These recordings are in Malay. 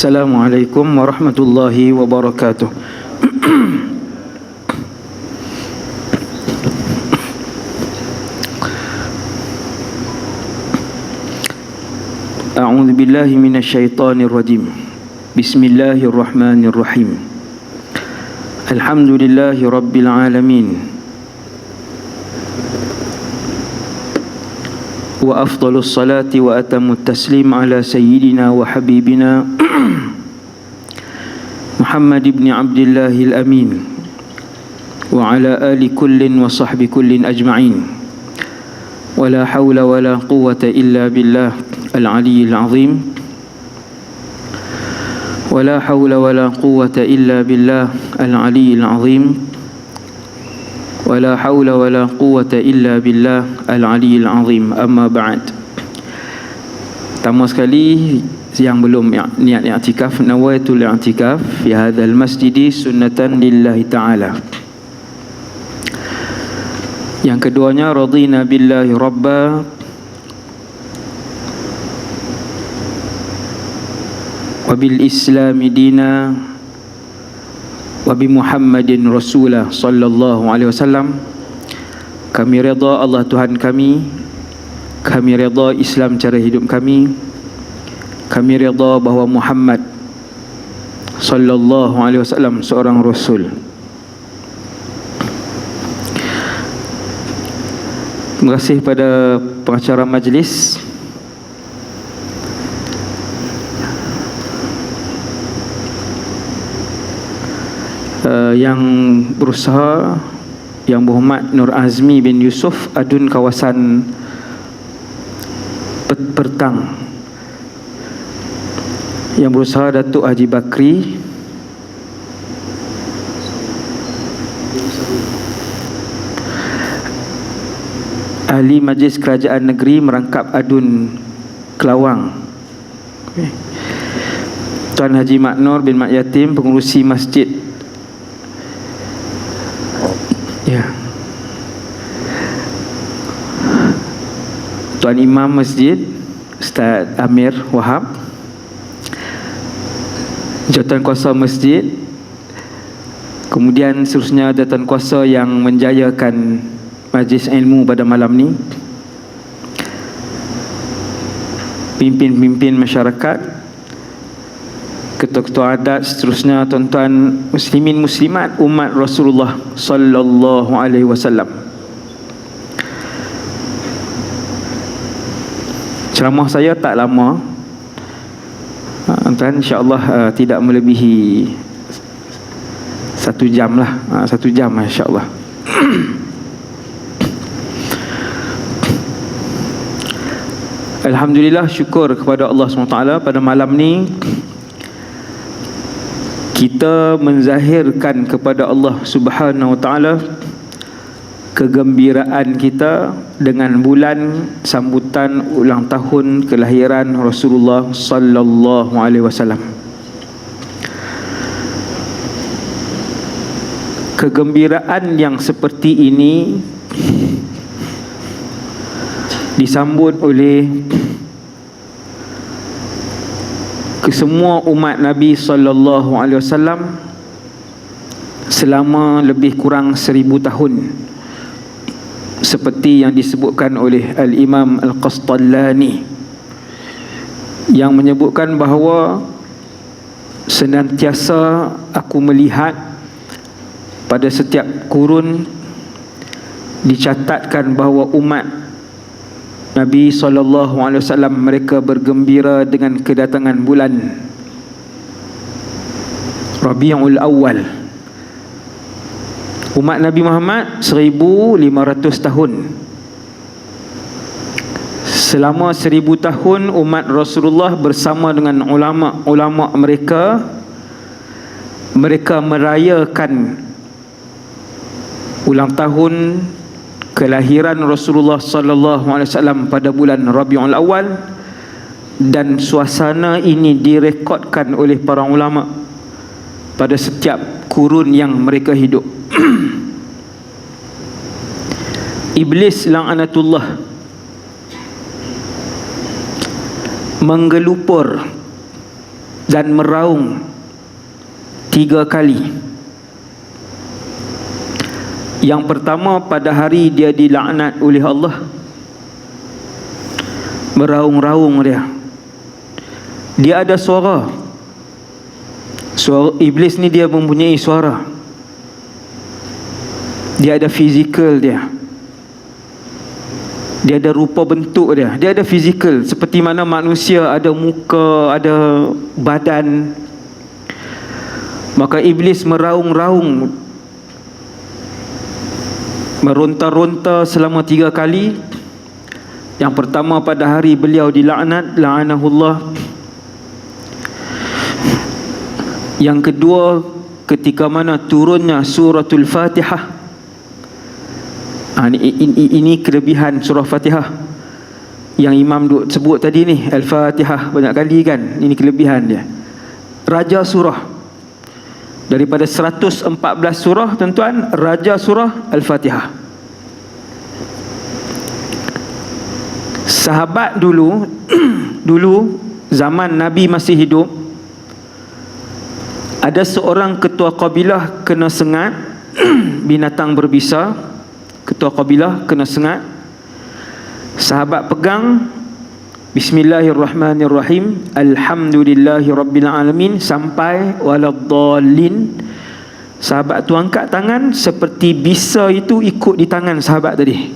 Assalamualaikum warahmatullahi wabarakatuh. A'udzu billahi minasyaitonir rajim. Bismillahirrahmanirrahim. Alhamdulillahi rabbil alamin. Wa afdalus salati wa atammut taslim ala sayyidina wa habibina Muhammad ibn Abdillahil amin wa ala ali kullin wa sahbi kullin ajma'in. Wa la hawla wa la quwwata illa billah al-aliyyil azim. Wa la hawla wa la quwwata illa billah al-aliyyil azim. Wala hawla wala quwwata illa billah al-aliyyil azim. Amma ba'd. Pertama sekali, yang belum niat i'tikaf, nawaitul i'tikaf fi hadzal masjid sunnatan lillahi ta'ala. Yang keduanya, radina billahi rabba wa bil islami dina wa bi Muhammadin Rasulah sallallahu alaihi wasallam. Kami redha Allah Tuhan kami redha Islam cara hidup kami redha bahawa Muhammad sallallahu alaihi wasallam seorang rasul. Terima kasih pada pengacara majlis yang berusaha, Yang Berhormat Nur Azmi bin Yusuf Adun kawasan Pertang, yang berusaha Datuk Haji Bakri, Ahli Majlis Kerajaan Negeri Merangkap Adun Kelawang, Tuan Haji Mak Nur bin Mak Yatim, pengurusi masjid, Tuan Imam Masjid Ustaz Amir Wahab, Jawatan Kuasa Masjid, kemudian seterusnya jawatan kuasa yang menjayakan majlis ilmu pada malam ni, pimpin-pimpin masyarakat, ketua-ketua adat, seterusnya tuan-tuan muslimin muslimat umat Rasulullah sallallahu alaihi wasallam. Ceramah saya tak lama, tuan, insya-Allah tidak melebihi 1 jam lah, 1 jam insya-Allah. Alhamdulillah, syukur kepada Allah SWT. Pada malam ni kita menzahirkan kepada Allah Subhanahu Wa Taala kegembiraan kita dengan bulan sambutan ulang tahun kelahiran Rasulullah sallallahu alaihi wasallam. Kegembiraan yang seperti ini disambut oleh kesemua umat Nabi sallallahu alaihi wasallam selama lebih kurang 1000 tahun, seperti yang disebutkan oleh Al-Imam Al-Qastallani, yang menyebutkan bahawa senantiasa aku melihat pada setiap kurun dicatatkan bahawa umat Nabi SAW mereka bergembira dengan kedatangan bulan Rabiul Awal. Umat Nabi Muhammad 1500 tahun. Selama 1000 tahun umat Rasulullah bersama dengan ulama-ulama mereka merayakan ulang tahun kelahiran Rasulullah sallallahu alaihi wasallam pada bulan Rabiul Awal, dan suasana ini direkodkan oleh para ulama pada setiap kurun yang mereka hidup. Iblis la'anatullah menggelupur dan meraung 3 kali. Yang pertama, pada hari dia dilaknat oleh Allah, meraung-raung dia. Dia ada suara. Suara iblis ni dia mempunyai suara. Dia ada fizikal dia. Dia ada rupa bentuk dia. Dia ada fizikal, seperti mana manusia ada muka, ada badan. Maka iblis meraung-raung, meronta-ronta selama 3 kali. Yang pertama, pada hari beliau dilaknat, la'anahullah. Yang kedua, ketika mana turunnya suratul Fatihah. Ini kelebihan surah Fatihah yang Imam sebut tadi ni, Al-Fatihah banyak kali kan. Ini kelebihan dia. Raja surah. Daripada 114 surah, tuan-tuan, raja surah Al-Fatihah. Sahabat dulu dulu zaman Nabi masih hidup, ada seorang ketua kabilah kena sengat binatang berbisa. Ketua kabilah kena sengat. Sahabat pegang Bismillahirrahmanirrahim, Alhamdulillahirabbil alamin sampai waladdallin. Sahabat tu angkat tangan, seperti bisa itu ikut di tangan sahabat tadi.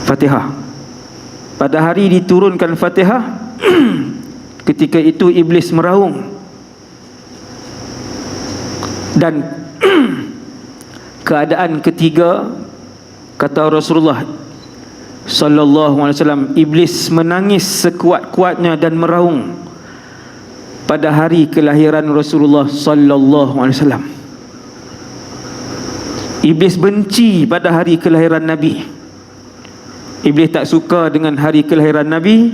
Fatihah. Pada hari diturunkan Fatihah, ketika itu iblis meraung. Dan keadaan ketiga, kata Rasulullah sallallahu alaihi wasallam, iblis menangis sekuat-kuatnya dan meraung pada hari kelahiran Rasulullah sallallahu alaihi wasallam. Iblis benci pada hari kelahiran Nabi. Iblis tak suka dengan hari kelahiran Nabi.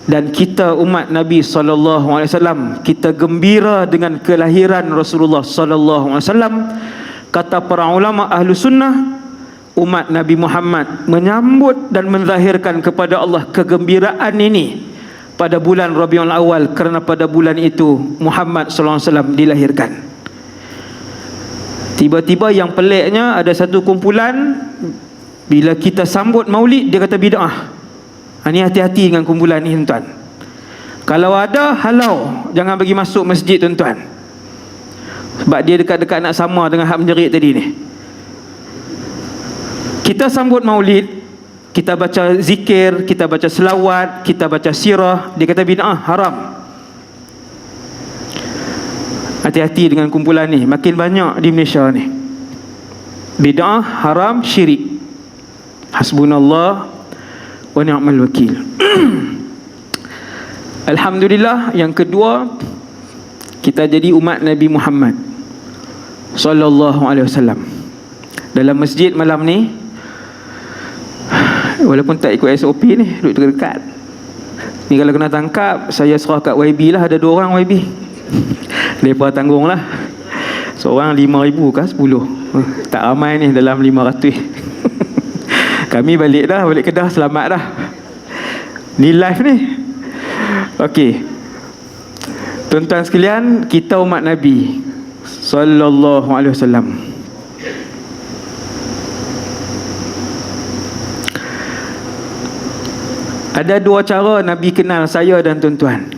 Dan kita umat Nabi sallallahu alaihi wasallam, kita gembira dengan kelahiran Rasulullah sallallahu alaihi wasallam. Kata para ulama ahlu sunnah, umat Nabi Muhammad menyambut dan menzahirkan kepada Allah kegembiraan ini pada bulan Rabiul Awal, kerana pada bulan itu Muhammad sallallahu alaihi wasallam dilahirkan. Tiba-tiba yang peliknya, ada satu kumpulan, bila kita sambut maulid, dia kata bid'ah. Ini hati-hati dengan kumpulan ni, tuan-tuan. Kalau ada, halau, jangan bagi masuk masjid, tuan-tuan. Sebab dia dekat-dekat nak sama dengan hak menjerit tadi ni. Kita sambut maulid, kita baca zikir, kita baca selawat, kita baca sirah, dia kata bid'ah, haram. Hati-hati dengan kumpulan ni, makin banyak di Malaysia ni. Bid'ah, haram, syirik. Hasbunallah wa ni'mal wakil. Alhamdulillah. Yang kedua, kita jadi umat Nabi Muhammad sallallahu alaihi wasallam. Dalam masjid malam ni, walaupun tak ikut SOP ni, duduk dekat. Ni kalau kena tangkap, saya serah kat YB lah. Ada 2 orang YB. Mereka tanggung lah. Seorang 5,000 kah 10. Tak ramai ni dalam 500. Kami balik dah, balik Kedah, selamat dah. Ni live ni. Okey, tuan-tuan sekalian, kita umat Nabi sallallahu alaihi wasallam, ada 2 cara Nabi kenal saya dan tuan-tuan.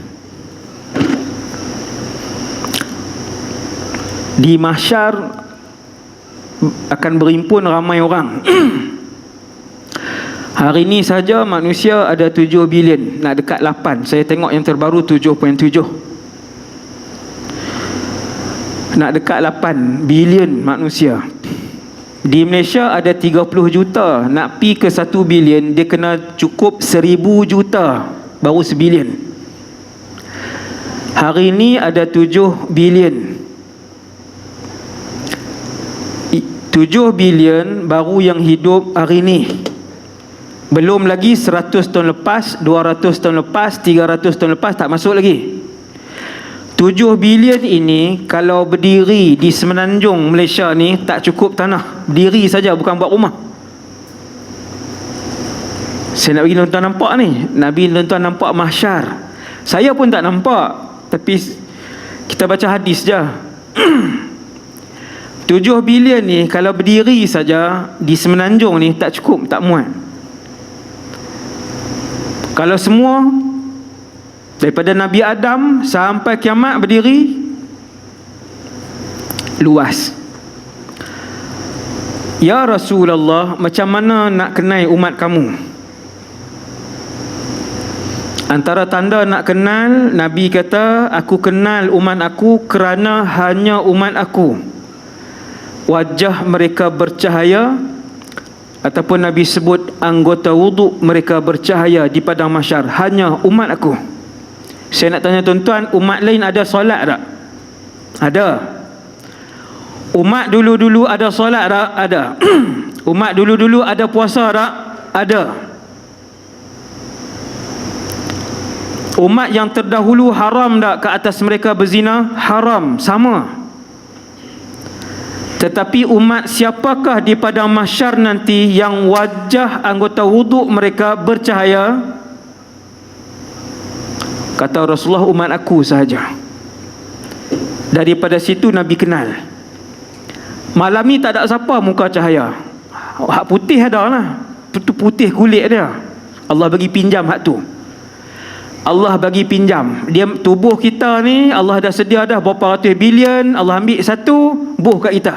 Di mahsyar akan berhimpun ramai orang. Hari ini saja manusia ada 7 bilion, nak dekat 8. Saya tengok yang terbaru 7.7. Nak dekat 8 bilion manusia. Di Malaysia ada 30 juta. Nak pi ke 1 bilion, dia kena cukup 1000 juta baru sebilion. Hari ini ada 7 bilion. 7 bilion baru yang hidup hari ini. Belum lagi 100 tahun lepas, 200 tahun lepas, 300 tahun lepas, tak masuk lagi. 7 bilion ini kalau berdiri di semenanjung Malaysia ni, tak cukup tanah. Berdiri saja, bukan buat rumah. Saya nak bagi tuan-tuan nampak ni. Nabi tuan-tuan nampak mahsyar. Saya pun tak nampak, tapi kita baca hadis je. 7 bilion ni kalau berdiri saja di semenanjung ni tak cukup, tak muat. Kalau semua daripada Nabi Adam sampai kiamat berdiri, luas. Ya Rasulullah, macam mana nak kenal umat kamu? Antara tanda nak kenal, Nabi kata, aku kenal umat aku kerana hanya umat aku wajah mereka bercahaya, ataupun Nabi sebut anggota wuduk mereka bercahaya di padang mahsyar, hanya umat aku. Saya nak tanya tuan-tuan, umat lain ada solat tak? Ada. Umat dulu-dulu ada solat tak? Ada. Umat dulu-dulu ada puasa tak? Ada. Umat yang terdahulu haram tak ke atas mereka berzina? Haram, sama. Tetapi umat siapakah di padang mahsyar nanti yang wajah anggota wuduk mereka bercahaya? Kata Rasulullah, umat aku sahaja. Daripada situ Nabi kenal. Malam ni tak ada siapa muka cahaya. Hak putih ada lah, putih kulit dia. Allah bagi pinjam hak tu. Allah bagi pinjam. Dia tubuh kita ni Allah dah sedia dah berapa ratus bilion. Allah ambil satu, buh kat kita.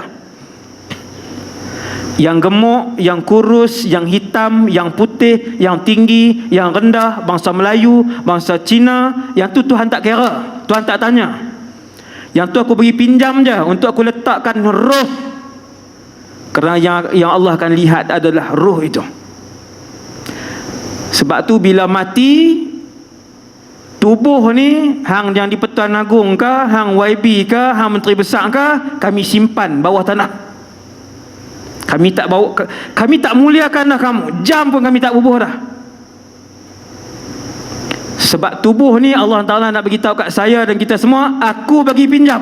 Yang gemuk, yang kurus, yang hitam, yang putih, yang tinggi, yang rendah, bangsa Melayu, bangsa Cina, yang tu Tuhan tak kira, Tuhan tak tanya. Yang tu aku bagi pinjam je untuk aku letakkan roh. Kerana yang Allah akan lihat adalah roh itu. Sebab tu bila mati, tubuh ni hang yang di Pertuan Agong ke, hang YB ke, hang Menteri Besar ke, kami simpan bawah tanah. Kami tak bawa, kami tak muliakan dah kamu. Jam pun kami tak bubuh dah. Sebab tubuh ni Allah Ta'ala nak beritahu kat saya dan kita semua, aku bagi pinjam.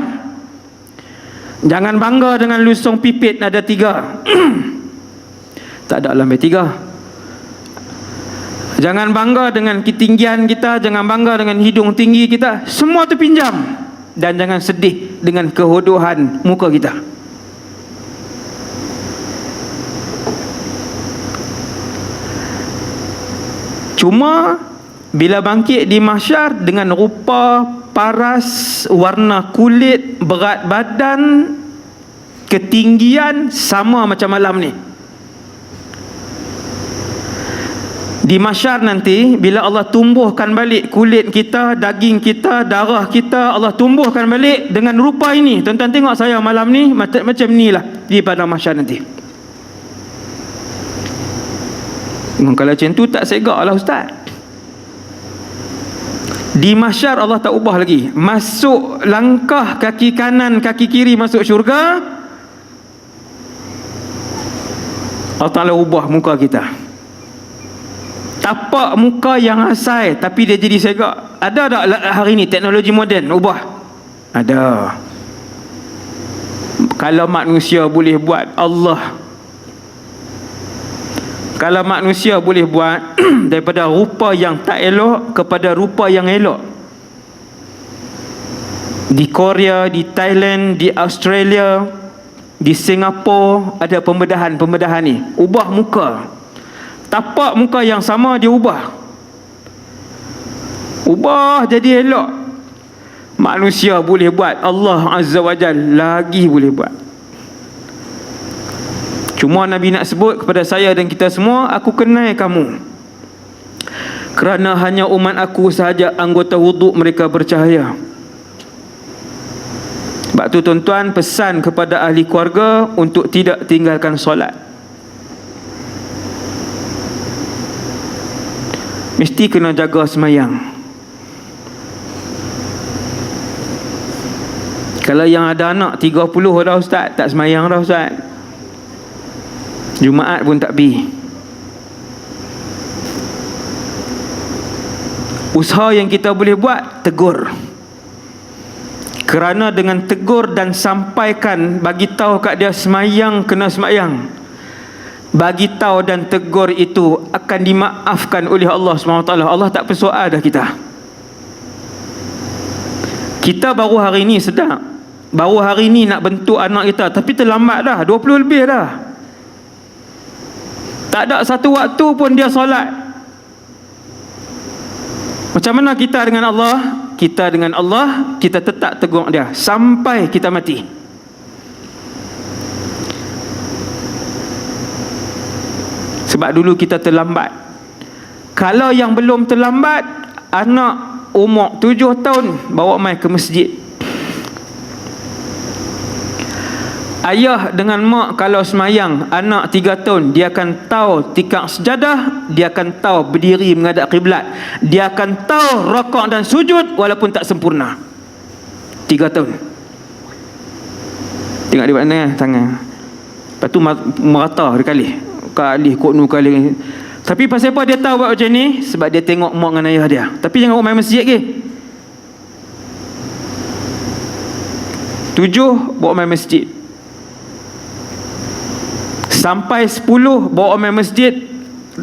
Jangan bangga dengan lusung pipit ada 3. Tak ada lah 3. Jangan bangga dengan ketinggian kita, jangan bangga dengan hidung tinggi kita. Semua tu pinjam. Dan jangan sedih dengan kehodohan muka kita. Cuma bila bangkit di mahsyar dengan rupa paras, warna kulit, berat badan, ketinggian sama macam malam ni. Di mahsyar nanti bila Allah tumbuhkan balik kulit kita, daging kita, darah kita, Allah tumbuhkan balik dengan rupa ini. Tuan-tuan tengok saya malam ni macam ni lah di padang mahsyar nanti. Kalau macam tu tak segak lah ustaz. Di mahsyar Allah tak ubah lagi. Masuk langkah kaki kanan, kaki kiri masuk syurga, Allah Ta'ala ubah muka kita. Tapak muka yang asal tapi dia jadi segak. Ada tak hari ni teknologi moden ubah? Ada. Kalau manusia boleh buat, Allah, kalau manusia boleh buat daripada rupa yang tak elok kepada rupa yang elok, di Korea, di Thailand, di Australia, di Singapura ada pembedahan ni. Ubah muka. Tapak muka yang sama dia ubah jadi elok. Manusia boleh buat, Allah Azza wa Jalla lagi boleh buat. Cuma Nabi nak sebut kepada saya dan kita semua, aku kenal kamu kerana hanya umat aku sahaja anggota wuduk mereka bercahaya. Sebab tu tuan-tuan, pesan kepada ahli keluarga untuk tidak tinggalkan solat. Mesti kena jaga semayang. Kalau yang ada anak 30 dah ustaz, tak semayang dah ustaz. Jumaat pun tak pergi. Usaha yang kita boleh buat, tegur. Kerana dengan tegur dan sampaikan, bagi tahu kat dia semayang, kena semayang. bagi tahu dan tegur itu akan dimaafkan oleh Allah SWT. Allah tak persoal dah kita. Kita baru hari ni sedar, baru hari ni nak bentuk anak kita, tapi terlambat dah, 20 lebih dah. Tak ada satu waktu pun dia solat. Macam mana kita dengan Allah? Kita dengan Allah, kita tetap tegur dia sampai kita mati. Sebab dulu kita terlambat. Kalau yang belum terlambat, anak umur 7 tahun bawa mai ke masjid. Ayah dengan mak kalau semayang, anak 3 tahun, dia akan tahu tikar sejadah, dia akan tahu berdiri menghadap kiblat, dia akan tahu rakaat dan sujud walaupun tak sempurna. 3 tahun. Tengok di mana tangan. Lepas tu merata sekali. Kali kok nu kali. Tapi pasal apa dia tahu buat macam ni? Sebab dia tengok mak dengan ayah dia. Tapi jangan main masjid ke. 7 bawa main masjid. Sampai 10 bawa main masjid.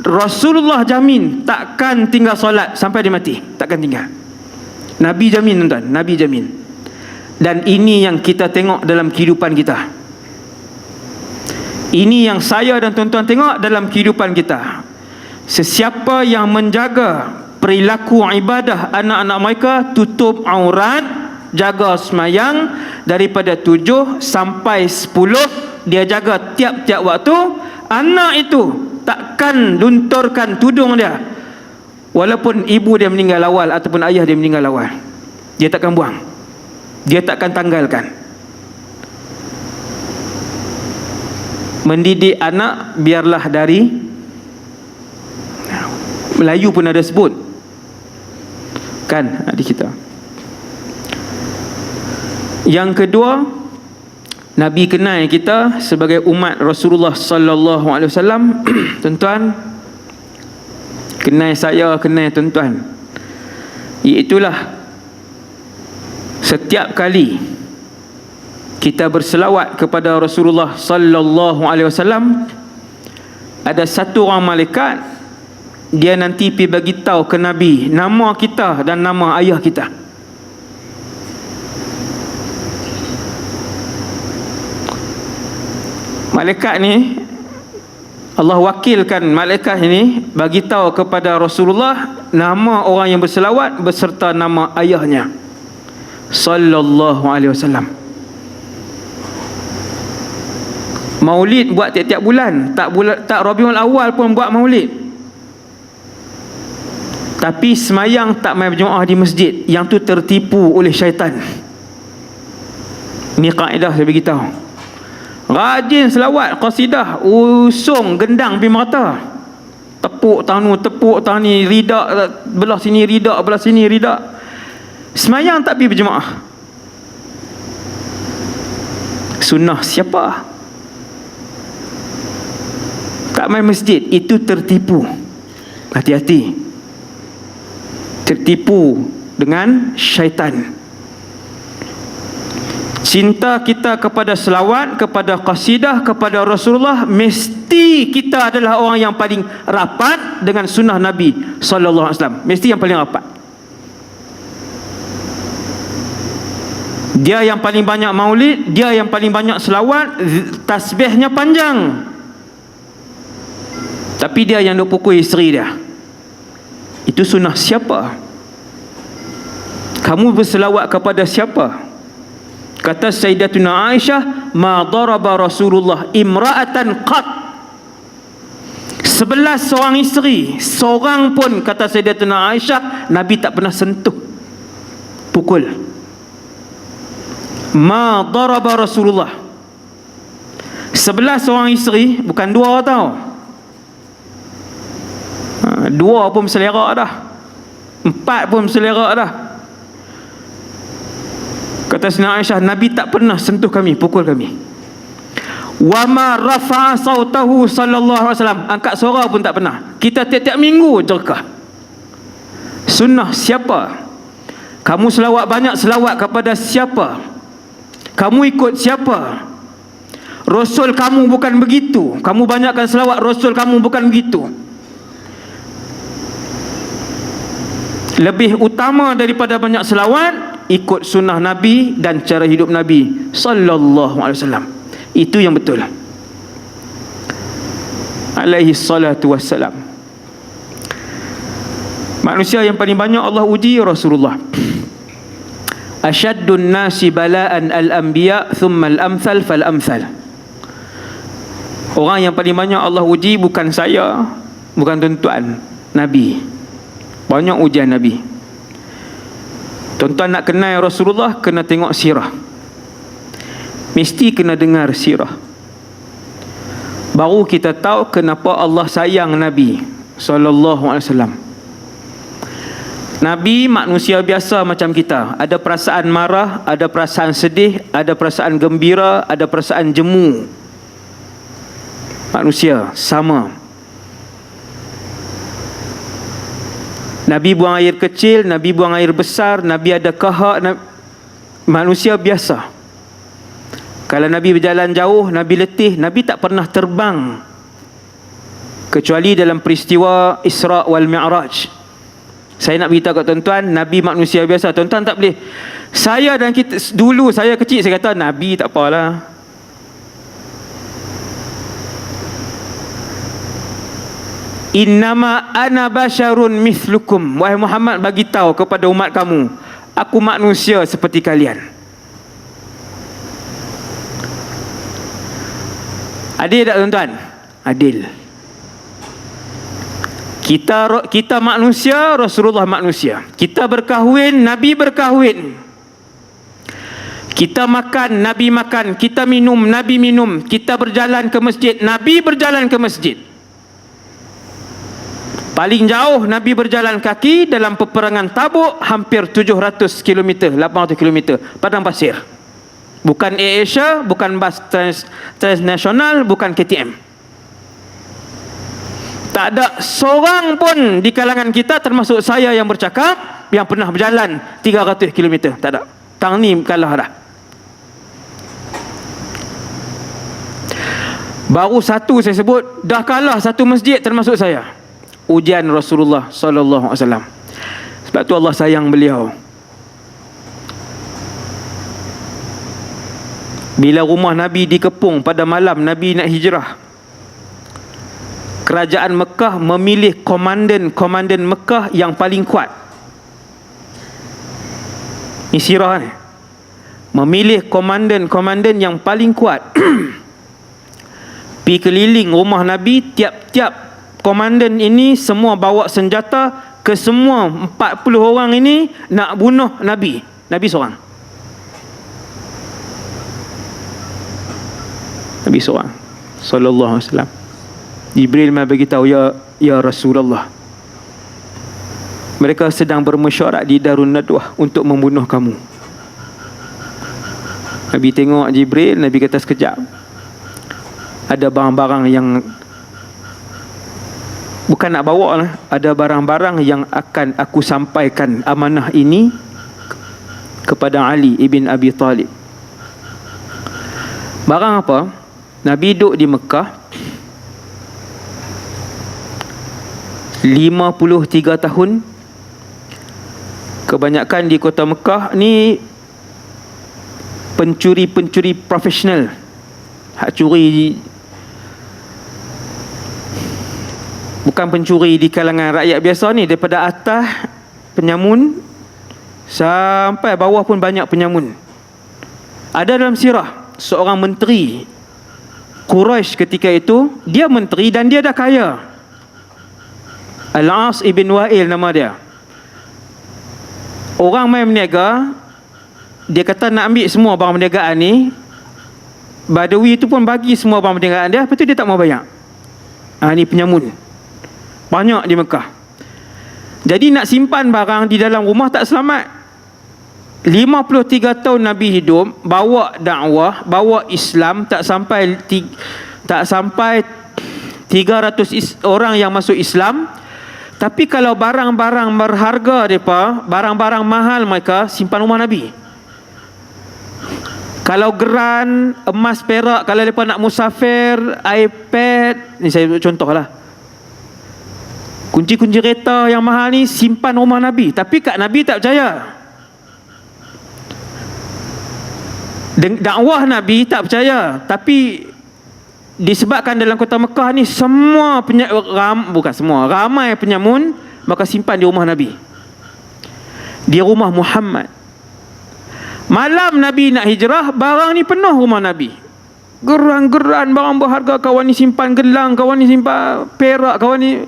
Rasulullah jamin takkan tinggal solat sampai dia mati. Takkan tinggal. Nabi jamin, tuan-tuan. Nabi jamin. Dan ini yang kita tengok dalam kehidupan kita. Ini yang saya dan tuan-tuan tengok dalam kehidupan kita. Sesiapa yang menjaga perilaku ibadah anak-anak mereka, tutup aurat, jaga semayang daripada 7 sampai 10, dia jaga tiap-tiap waktu, anak itu takkan lunturkan tudung dia walaupun ibu dia meninggal awal ataupun ayah dia meninggal awal. Dia takkan buang, dia takkan tanggalkan. Mendidik anak biarlah dari Melayu pun ada sebut kan adik kita. Yang kedua, Nabi kenal kita sebagai umat Rasulullah sallallahu alaihi wasallam. Tuan-tuan, kenal saya, kenal tuan-tuan, iaitulah setiap kali kita berselawat kepada Rasulullah sallallahu alaihi wasallam, ada satu orang malaikat, dia nanti pergi bagi tahu ke Nabi nama kita dan nama ayah kita. Malaikat ni, Allah wakilkan malaikat ini bagi tahu kepada Rasulullah nama orang yang berselawat beserta nama ayahnya sallallahu alaihi wasallam. Maulid buat tiap-tiap bulan, tak Rabiul Awal pun buat maulid. Tapi semayang tak main berjemaah di masjid, yang tu tertipu oleh syaitan. Ini kaedah saya beritahu. Rajin selawat, qasidah, usung gendang pergi merata. Tepuk tahun ni, ridak belah sini, ridak belah sini, ridak. Semayang tak pergi berjemaah. Sunnah siapa? Tak main masjid, itu tertipu. Hati-hati. Tertipu dengan syaitan. Cinta kita kepada selawat, kepada qasidah, kepada Rasulullah, mesti kita adalah orang yang paling rapat dengan sunnah Nabi sallallahu alaihi wasallam. Mesti yang paling rapat. Dia yang paling banyak maulid, dia yang paling banyak selawat, tasbihnya panjang. Tapi dia yang duk pukul isteri dia. Itu sunnah siapa? Kamu berselawat kepada siapa? Kata Sayyidatuna Aisyah, ma daraba Rasulullah imra'atan qat. 11 seorang isteri, seorang pun, kata Sayyidatuna Aisyah, Nabi tak pernah sentuh, pukul. Ma daraba Rasulullah. 11 seorang isteri, bukan 2 tau. 2 pun selera dah, 4 pun selera dah. Kata Sayyidina Aisyah, Nabi tak pernah sentuh kami, pukul kami. Wa ma rafa'a sautahu sallallahu alaihi wasallam, angkat suara pun tak pernah. Kita tiap-tiap minggu jerkah. Sunnah siapa? Kamu selawat banyak, selawat kepada siapa? Kamu ikut siapa? Rasul kamu bukan begitu. Kamu banyakkan selawat, Rasul kamu bukan begitu. Lebih utama daripada banyak selawat, ikut sunnah Nabi dan cara hidup Nabi sallallahu alaihi wasallam. Itu yang betul. Alaihi salatu wassalam. Manusia yang paling banyak Allah uji Rasulullah. Asyaddun nasi bala'an al-anbiya thumma al-amthal fal-amthal. Orang yang paling banyak Allah uji bukan saya, bukan tuan-tuan, Nabi. Banyak ujian Nabi. Tuan-tuan nak kenal Rasulullah, kena tengok sirah. Mesti kena dengar sirah. Baru kita tahu kenapa Allah sayang Nabi sallallahu alaihi wasallam. Nabi manusia biasa macam kita. Ada perasaan marah, ada perasaan sedih, ada perasaan gembira, ada perasaan jemu. Manusia sama. Nabi buang air kecil, Nabi buang air besar, Nabi ada kahak. Manusia biasa. Kalau Nabi berjalan jauh, Nabi letih, Nabi tak pernah terbang kecuali dalam peristiwa Isra wal Mi'raj. Saya nak beritahu kat tuan-tuan, Nabi manusia biasa. Tuan-tuan tak boleh. Saya dan kita, dulu saya kecil, saya kata Nabi tak apalah. Innama ana basyarun mithlukum. Wahai Muhammad, bagi tahu kepada umat kamu, aku manusia seperti kalian. Adil tak tuan-tuan? Adil. Kita manusia, Rasulullah manusia. Kita berkahwin, Nabi berkahwin. Kita makan, Nabi makan. Kita minum, Nabi minum. Kita berjalan ke masjid, Nabi berjalan ke masjid. Paling jauh Nabi berjalan kaki dalam peperangan Tabuk hampir 700 km, 800 km, padang pasir. Bukan AirAsia, bukan bas transnasional, bukan KTM. Tak ada seorang pun di kalangan kita, termasuk saya yang bercakap, yang pernah berjalan 300 km. Tak ada. Tang ni kalah dah. Baru satu saya sebut, dah kalah satu masjid termasuk saya. Ujian Rasulullah sallallahu alaihi wasallam. Sebab tu Allah sayang beliau. Bila rumah Nabi dikepung pada malam Nabi nak hijrah, kerajaan Mekah memilih komandan Mekah yang paling kuat. Ini sirah ni. Memilih komandan yang paling kuat. Pergi keliling rumah Nabi, tiap-tiap komandan ini semua bawa senjata, ke semua 40 orang ini nak bunuh Nabi. Nabi seorang. Nabi seorang sallallahu alaihi wasallam. Jibril mai beritahu, ya Rasulullah, mereka sedang bermesyuarat di Darun Nadwah untuk membunuh kamu. Nabi tengok Jibril, Nabi kata sekejap. Ada barang-barang yang bukan nak bawa lah. Ada barang-barang yang akan aku sampaikan amanah ini kepada Ali ibn Abi Talib. Barang apa? Nabi duduk di Mekah 53 tahun. Kebanyakan di kota Mekah ni pencuri-pencuri profesional. Hak curi, bukan pencuri di kalangan rakyat biasa ni. Daripada atas penyamun sampai bawah pun banyak penyamun. Ada dalam sirah seorang menteri Quraisy ketika itu, dia menteri dan dia dah kaya. Al-As ibn Wa'il nama dia. Orang main berniaga, dia kata nak ambil semua barang perniagaan ni. Badawi itu pun bagi semua barang perniagaan dia, lepas tu dia tak mau bayar. Ni penyamun banyak di Mekah. Jadi nak simpan barang di dalam rumah tak selamat. 53 tahun Nabi hidup, bawa dakwah, bawa Islam, tak sampai 300 orang yang masuk Islam. Tapi kalau barang-barang berharga mereka, barang-barang mahal mereka simpan rumah Nabi. Kalau geran, emas, perak, kalau mereka nak musafir, iPad, ni saya contoh lah, kunci-kunci kereta yang mahal ni simpan rumah Nabi. Tapi kat Nabi tak percaya. Dakwah Nabi tak percaya. Tapi disebabkan dalam kota Mekah ni semua ramai penyamun, maka simpan di rumah Nabi, di rumah Muhammad. Malam Nabi nak hijrah, barang ni penuh rumah Nabi. Geran-geran, barang berharga, kawan ni simpan gelang, kawan ni simpan perak, kawan ni.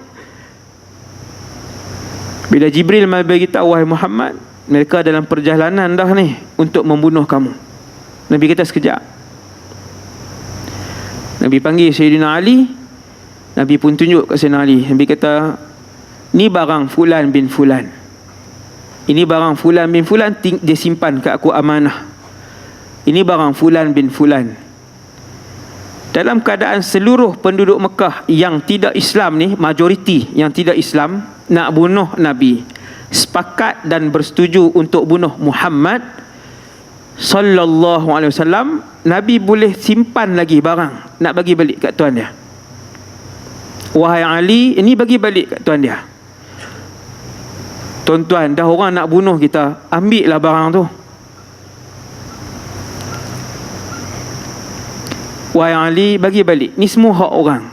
Bila Jibril bagi tahu, wahai Muhammad, mereka dalam perjalanan dah ni untuk membunuh kamu. Nabi kata sekejap. Nabi panggil Sayyidina Ali. Nabi pun tunjuk ke Sayyidina Ali. Nabi kata, ni barang fulan bin fulan. Ini barang fulan bin fulan, dia simpan ke aku amanah. Ini barang fulan bin fulan. Dalam keadaan seluruh penduduk Mekah yang tidak Islam ni, majoriti yang tidak Islam, nak bunuh Nabi, sepakat dan bersetuju untuk bunuh Muhammad sallallahu alaihi wasallam, Nabi boleh simpan lagi barang, nak bagi balik kat tuan dia. Wahai Ali, ini bagi balik kat tuan dia. Tuan-tuan, dah orang nak bunuh kita, ambil lah barang tu. Wahai Ali, bagi balik. Ni semua hak orang.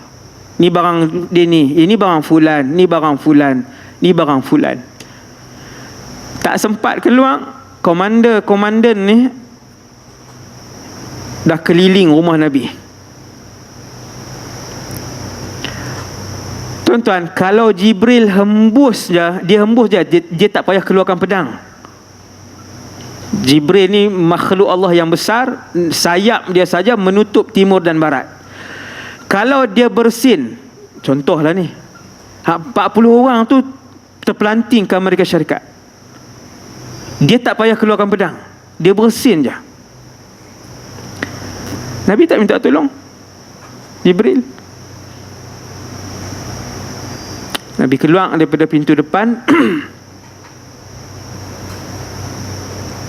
Ni barang dia ni. Ini barang fulan. Ni barang fulan. Ni barang fulan. Tak sempat keluar. Komandan ni dah keliling rumah Nabi. Tuan-tuan, kalau Jibril hembus je, dia tak payah keluarkan pedang. Jibril ni makhluk Allah yang besar, sayap dia saja menutup timur dan barat. Kalau dia bersin, contohlah ni, 40 orang tu terpelanting ke Amerika Syarikat, dia tak payah keluarkan pedang, dia bersin je. Nabi tak minta tolong Jibril. Nabi keluar daripada pintu depan.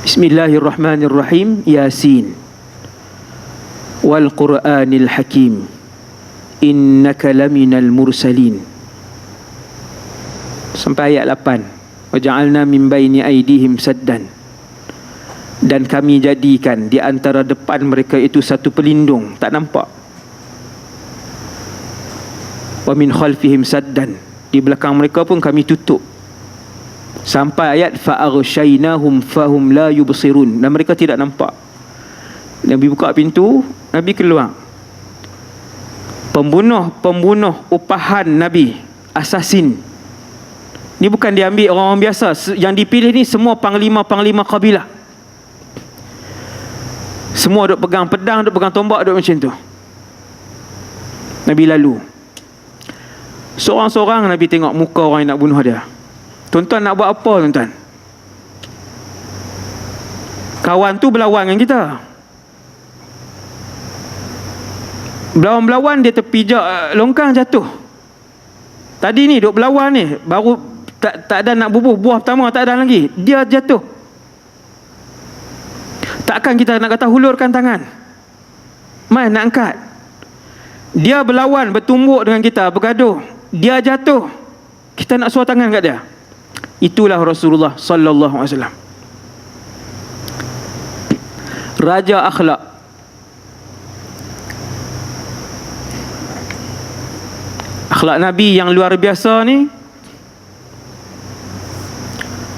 Bismillahirrahmanirrahim. Yasin wal Qur'anil Hakim, innaka laminal mursalin, sampai ayat 8. Wa ja'alna min baini aydihim saddan, dan kami jadikan di antara depan mereka itu satu pelindung, tak nampak. Wa min khalfihim saddan, di belakang mereka pun kami tutup, sampai ayat fa'aghshaynahum fahum la yubsirun, dan mereka tidak nampak. Nabi buka pintu, Nabi keluar. Pembunuh upahan Nabi, assassin. Ni bukan diambil orang-orang biasa. Yang dipilih ni semua panglima-panglima kabilah. Semua duk pegang pedang, duk pegang tombak, duk macam tu. Nabi lalu. Seorang-seorang Nabi tengok muka orang yang nak bunuh dia. Tuan-tuan nak buat apa tuan-tuan? Kawan tu berlawan dengan kita. Berlawan-berlawan, dia terpijak longkang, jatuh. Tadi ni duk berlawan ni, baru tak ada nak bubuh buah pertama, tak ada lagi, dia jatuh. Takkan kita nak kata hulurkan tangan, mai nak angkat. Dia berlawan, bertumbuk dengan kita, bergaduh, dia jatuh, kita nak suar tangan kat dia. Itulah Rasulullah sallallahu alaihi wasallam, raja akhlak. Akhlak Nabi yang luar biasa ni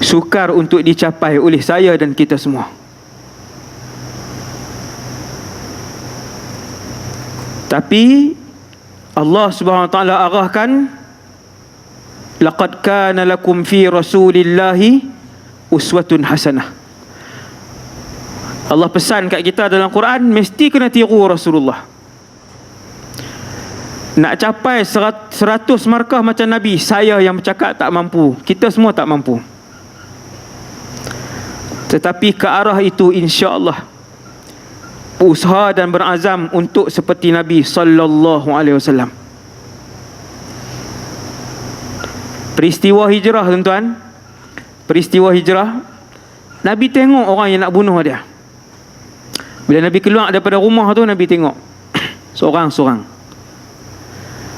sukar untuk dicapai oleh saya dan kita semua. Tapi Allah Subhanahu wa taala arahkan, laqad kana lakum fi rasulillahi uswatun hasanah. Allah pesan kat kita dalam Quran, mesti kena tiru Rasulullah. Nak capai 100 markah macam Nabi, saya yang bercakap tak mampu, kita semua tak mampu. Tetapi ke arah itu insya-Allah, usaha dan berazam untuk seperti Nabi sallallahu alaihi wasallam. Peristiwa hijrah tuan-tuan, peristiwa hijrah, Nabi tengok orang yang nak bunuh dia. Bila Nabi keluar daripada rumah tu, Nabi tengok seorang-seorang.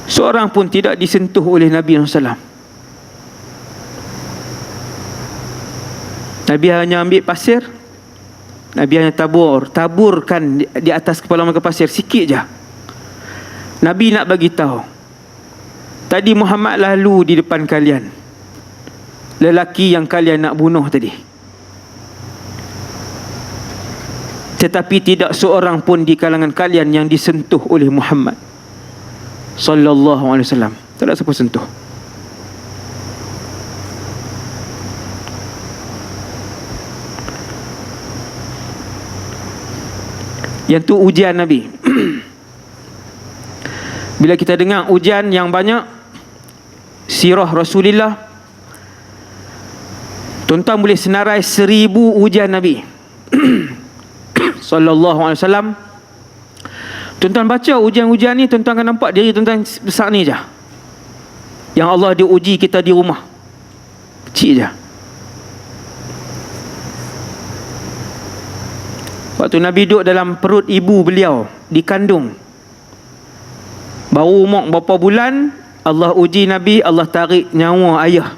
Seorang pun tidak disentuh oleh Nabi SAW. Nabi hanya ambil pasir, Nabi hanya taburkan di atas kepala mereka pasir sikit je. Nabi nak bagi tahu, tadi Muhammad lalu di depan kalian, lelaki yang kalian nak bunuh tadi, tetapi tidak seorang pun di kalangan kalian yang disentuh oleh Muhammad sallallahu alaihi wasallam. Tak ada siapa sentuh. Yang tu ujian Nabi. Bila kita dengar ujian yang banyak sirah Rasulullah, tuan-tuan boleh senarai 1000 ujian Nabi sallallahu alaihi wasallam. Tuan-tuan baca ujian-ujian ni, tuan-tuan akan nampak diri tuan-tuan besar ni je, yang Allah diuji kita di rumah. Kecil je. Waktu Nabi duduk dalam perut ibu beliau, dikandung, baru umur berapa bulan, Allah uji Nabi, Allah tarik nyawa ayah.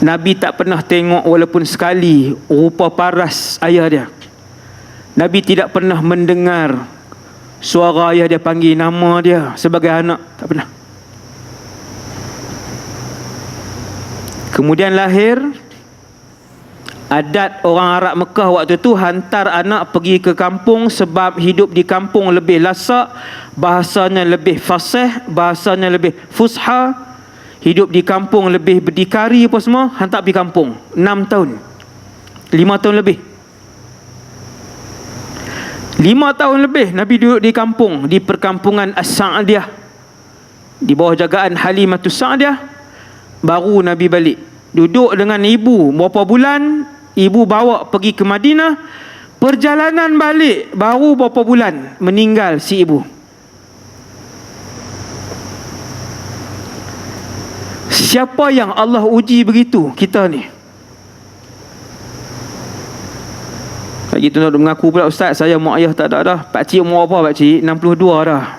Nabi tak pernah tengok walaupun sekali rupa paras ayah dia. Nabi tidak pernah mendengar suara ayah dia panggil nama dia sebagai anak. Tak pernah. Kemudian lahir. Adat orang Arab Mekah waktu tu hantar anak pergi ke kampung, sebab hidup di kampung lebih lasak, bahasanya lebih fasih, bahasanya lebih fusha. Hidup di kampung lebih berdikari apa semua, hantar pergi kampung. 6 tahun 5 tahun lebih 5 tahun lebih Nabi duduk di kampung, di perkampungan As-Sa'diyah, di bawah jagaan Halimatus Sa'diyah. Baru Nabi balik, duduk dengan ibu berapa bulan, ibu bawa pergi ke Madinah. Perjalanan balik baru berapa bulan, meninggal si ibu. Siapa yang Allah uji begitu kita ni? Lagi tu nak mengaku pula, ustaz saya mak ayah tak ada dah. Pakcik umur apa pakcik? 62 dah.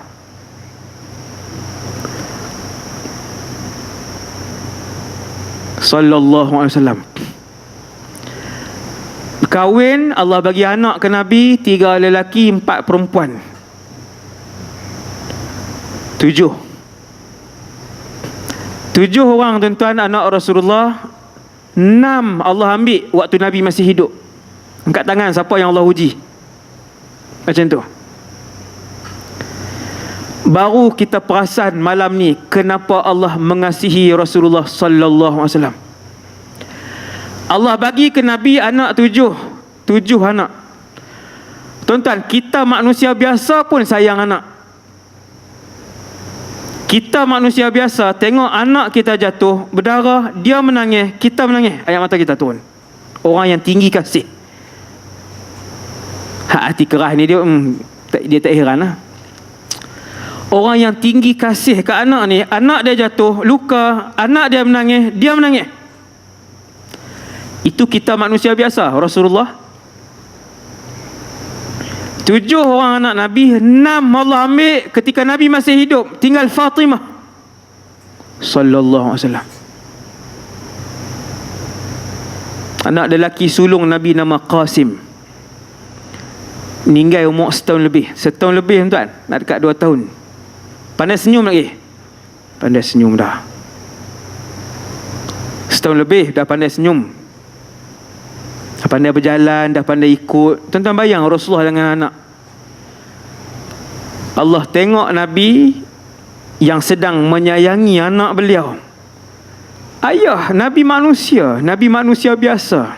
Sallallahu alaihi wasallam. Kahwin, Allah bagi anak ke Nabi, 3 lelaki 4 perempuan. 7 orang tuan-tuan anak Rasulullah. 6 Allah ambil waktu Nabi masih hidup. Angkat tangan siapa yang Allah uji. Macam tu. Baru kita perasan malam ni kenapa Allah mengasihi Rasulullah sallallahu alaihi wasallam. Allah bagi ke Nabi anak 7 anak. Tuan-tuan, kita manusia biasa pun sayang anak. Kita manusia biasa tengok anak kita jatuh berdarah, dia menangis, kita menangis, air mata kita turun. Orang yang tinggi kasih, hati keras ni dia tak heran lah. Orang yang tinggi kasih ke anak ni, anak dia jatuh, luka, anak dia menangis, dia menangis. Itu kita manusia biasa. Rasulullah 7 orang anak Nabi, 6 Allah ambil ketika Nabi masih hidup. Tinggal Fatimah sallallahu alaihi wasallam. Anak lelaki sulung Nabi nama Qasim, meninggal umur setahun lebih tuan, nak dekat 2 tahun. Pandai senyum lagi. Pandai senyum dah. Setahun lebih dah pandai senyum, dah pandai berjalan, dah pandai ikut. Tuan-tuan bayang Rasulullah dengan anak. Allah tengok Nabi yang sedang menyayangi anak beliau. Ayah, Nabi manusia biasa.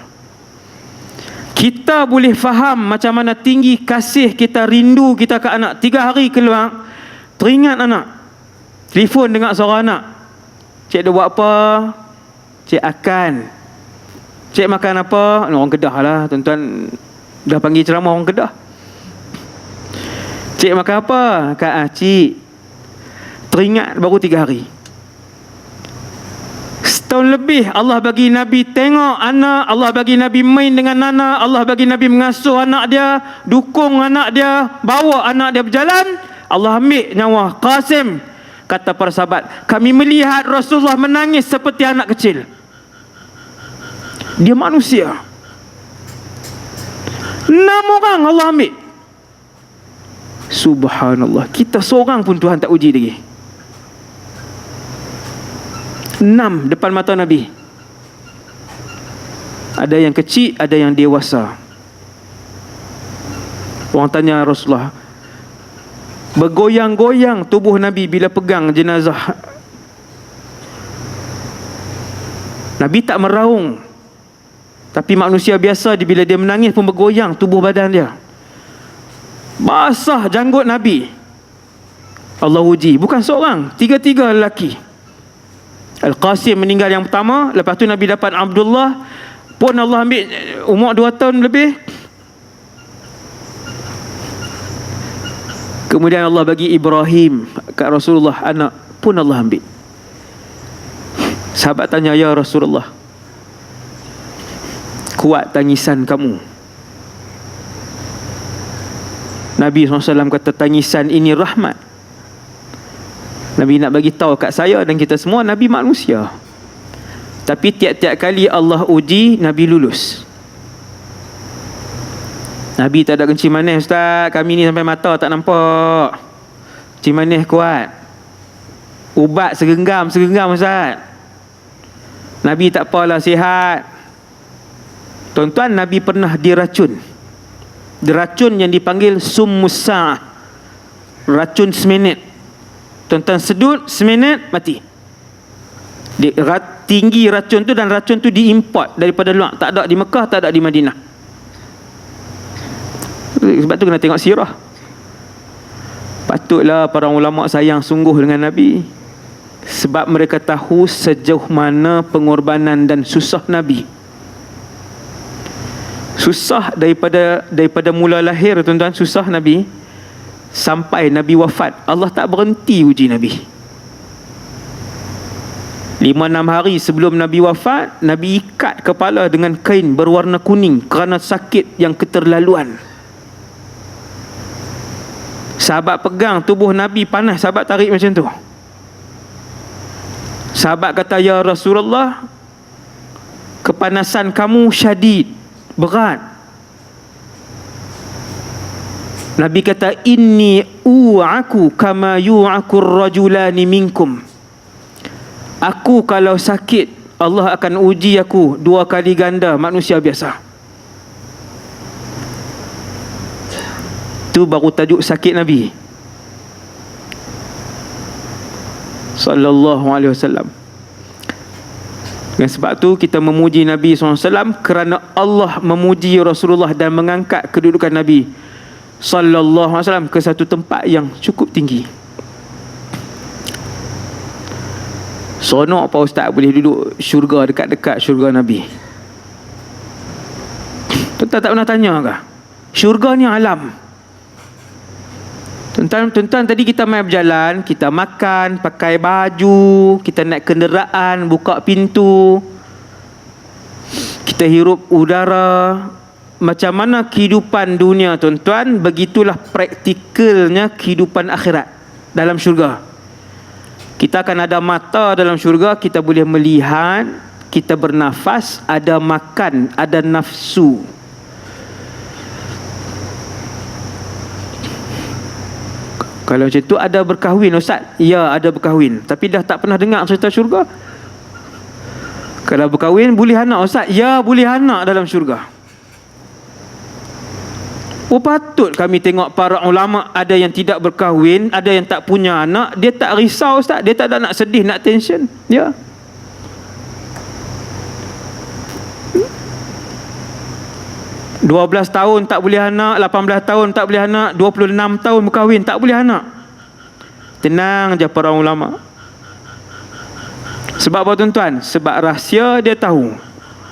Kita boleh faham macam mana tinggi kasih kita, rindu kita ke anak. 3 hari keluar, teringat anak. Telefon dengar suara anak. Cik dia buat apa? Cik akan. Cik makan apa? Orang Kedah lah tuan-tuan, dah panggil ceramah orang Kedah. Cik makan apa? Kak cik. Teringat baru 3 hari. tahun lebih Allah bagi Nabi tengok anak, Allah bagi Nabi main dengan anak, Allah bagi Nabi mengasuh anak dia, dukung anak dia, bawa anak dia berjalan. Allah ambil nyawa Qasim. Kata para sahabat, kami melihat Rasulullah menangis seperti anak kecil. Dia manusia. 6 orang Allah ambil. Subhanallah. Kita seorang pun Tuhan tak uji lagi. 6 depan mata Nabi. Ada yang kecil, ada yang dewasa. Orang tanya Rasulullah, bergoyang-goyang tubuh Nabi bila pegang jenazah. Nabi tak meraung, tapi manusia biasa bila dia menangis pun bergoyang tubuh badan dia. Basah janggut Nabi. Allah uji. Bukan seorang, 3 lelaki. Al-Qasim meninggal yang pertama. Lepas tu Nabi dapat Abdullah, pun Allah ambil umur 2 tahun lebih. Kemudian Allah bagi Ibrahim kat Rasulullah, anak pun Allah ambil. Sahabat tanya, ya Rasulullah, kuat tangisan kamu. Nabi SAW kata, tangisan ini rahmat. Nabi nak bagi tahu kat saya dan kita semua, Nabi manusia. Tapi tiap-tiap kali Allah uji, Nabi lulus. Nabi tak ada kencing manis, Ustaz. Kami ni sampai mata tak nampak. Kencing manis kuat. Ubat segenggam Ustaz. Nabi tak apalah, sihat. Tuan-tuan, Nabi pernah diracun. Diracun yang dipanggil summusa, racun seminit. Tuan-tuan sedut seminit, mati. Tinggi racun tu, dan racun tu diimport daripada luar. Tak ada di Mekah, tak ada di Madinah. Sebab tu kena tengok sirah. Patutlah para ulama sayang sungguh dengan Nabi, sebab mereka tahu sejauh mana pengorbanan dan susah Nabi. Susah daripada mula lahir, tuan-tuan, susah Nabi sampai Nabi wafat. Allah tak berhenti uji Nabi. 5-6 hari sebelum Nabi wafat, Nabi ikat kepala dengan kain berwarna kuning kerana sakit yang keterlaluan. Sahabat pegang tubuh Nabi panas, sahabat tarik macam tu. Sahabat kata, ya Rasulullah, kepanasan kamu syadid, berat. Nabi kata, inni u'aku kama yu'akur rajulani minkum. Aku kalau sakit, Allah akan uji aku 2 kali ganda manusia biasa. Itu baru tajuk sakit Nabi sallallahu alaihi wasallam. Dan sebab tu kita memuji Nabi SAW, kerana Allah memuji Rasulullah dan mengangkat kedudukan Nabi sallallahu alaihi wasallam ke satu tempat yang cukup tinggi. Seronok Pak Ustaz boleh duduk syurga, dekat-dekat syurga Nabi. Tuan-tuan tak pernah tanya ke? Syurga ni alam. Tuan-tuan, tadi kita main berjalan, kita makan, pakai baju, kita naik kenderaan, buka pintu, kita hirup udara. Macam mana kehidupan dunia, tuan-tuan, begitulah praktikalnya kehidupan akhirat dalam syurga. Kita akan ada mata dalam syurga, kita boleh melihat, kita bernafas, ada makan, ada nafsu. Kalau macam tu, ada berkahwin Ustaz? Ya, ada berkahwin. Tapi dah tak pernah dengar cerita syurga. Kalau berkahwin, boleh anak Ustaz? Ya, boleh anak dalam syurga. Oh, patut kami tengok para ulama, ada yang tidak berkahwin, ada yang tak punya anak. Dia tak risau Ustaz. Dia tak ada nak sedih, nak tension. Ya. Hmm? 12 tahun tak boleh anak, 18 tahun tak boleh anak, 26 tahun berkahwin tak boleh anak. Tenang je para ulama. Sebab apa tuan-tuan? Sebab rahsia dia tahu.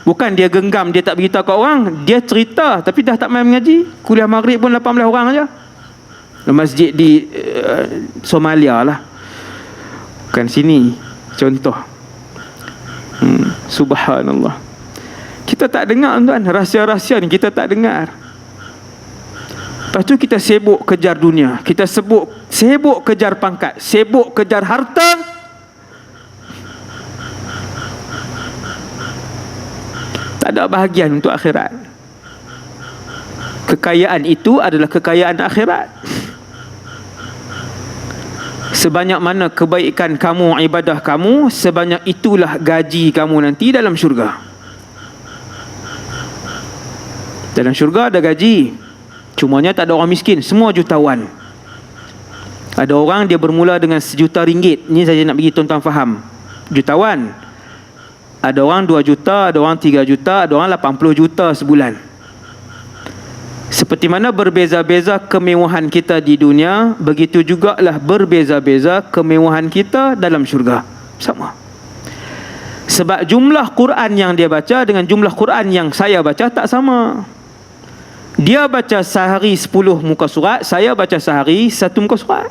Bukan dia genggam, dia tak beritahu kat orang. Dia cerita, tapi dah tak main mengaji. Kuliah maghrib pun 18 orang aja. Masjid di Somalia lah, bukan sini. Contoh. Subhanallah. Kita tak dengar tuan, rahsia-rahsia ni kita tak dengar. Lepas tu kita sibuk kejar dunia, kita sibuk kejar pangkat, sibuk kejar harta. Tak ada bahagian untuk akhirat. Kekayaan itu adalah kekayaan akhirat. Sebanyak mana kebaikan kamu, ibadah kamu, sebanyak itulah gaji kamu nanti dalam syurga. Dalam syurga ada gaji. Cumanya tak ada orang miskin, semua jutawan. Ada orang dia bermula dengan RM1 juta. Ini saja nak bagi tuan-tuan faham. Jutawan. Ada orang 2 juta, ada orang 3 juta, ada orang 80 juta sebulan. Seperti mana berbeza-beza kemewahan kita di dunia, begitu jugalah berbeza-beza kemewahan kita dalam syurga. Sama. Sebab jumlah Quran yang dia baca dengan jumlah Quran yang saya baca tak sama. Dia baca sehari 10 muka surat, saya baca sehari 1 muka surat.